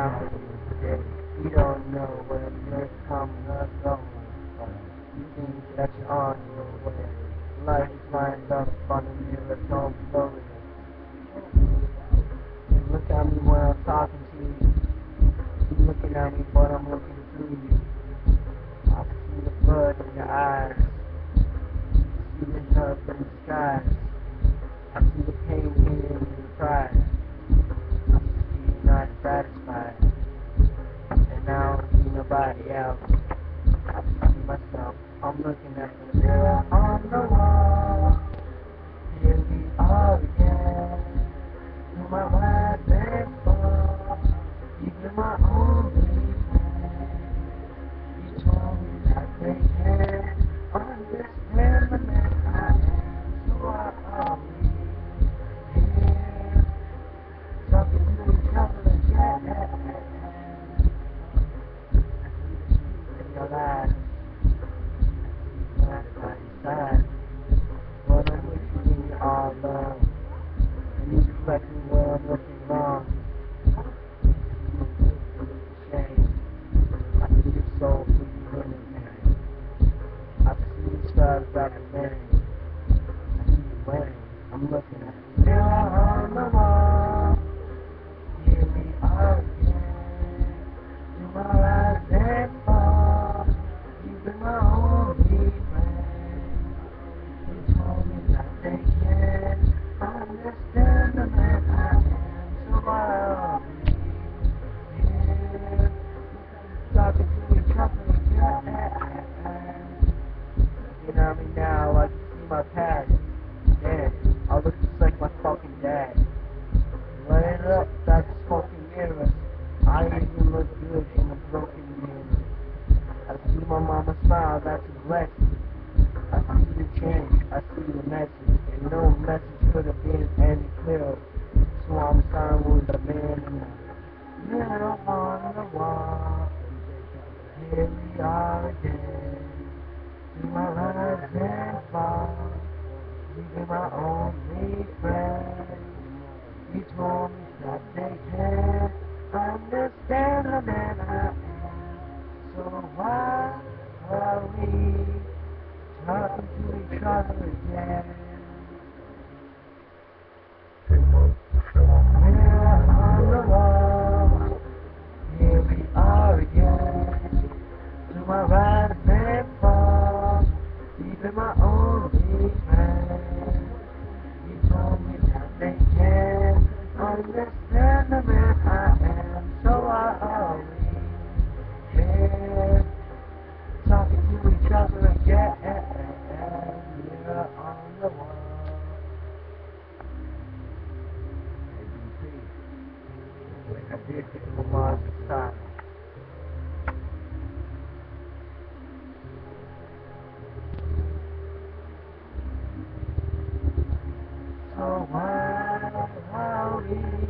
around today. You don't know where you're coming or going, but you think that you're on your way. Life is lined up on a mirror, don't blow it. Look at me when I'm talking to you. You looking at me, but I'm looking through you. I see the blood in your eyes. I see the love in the skies. I see the pain in your pride. I see you not satisfied. And now I don't see nobody else. I see myself. I'm looking at the mirror on the wall. Here we are again. You're my rise and fall. Even my only friend. You told me that they can't understand the man I am. So why are we here? Talking to each other again. In your life, side by side. But I'm with you when you're all alone. And you correct me where I'm looking wrong. Shame. I see your soul through the winning. I see the stars back again. I see you wearing. I'm looking at the mirror on the wall. Here we are again. Through my rise and fall. You've been my only friend. You told me that they can't understand the man I am. So why are we here? Talking to each other again. Looking at me now, I can see my past. Damn, I look just like my fucking dad. Laying up that smoking mirror. I even look good in a broken mirror. I see my mama smile, that's a blessing. I see the change, I see the message. And no message could have been any clearer. So I'm signed with a man in the mirror on the wall. Here we are again. Through my rise and fall. You've my only friend. You told me that they can't understand the man I am. So why are we talking to each other again? Mirror on the wall. Here we are again. Through my rise and fall. Even my only friend. You told me that they can't understand the man I am. So why are we here talking to each other again? Mirror on the wall. I did get Lamar's style. So why are we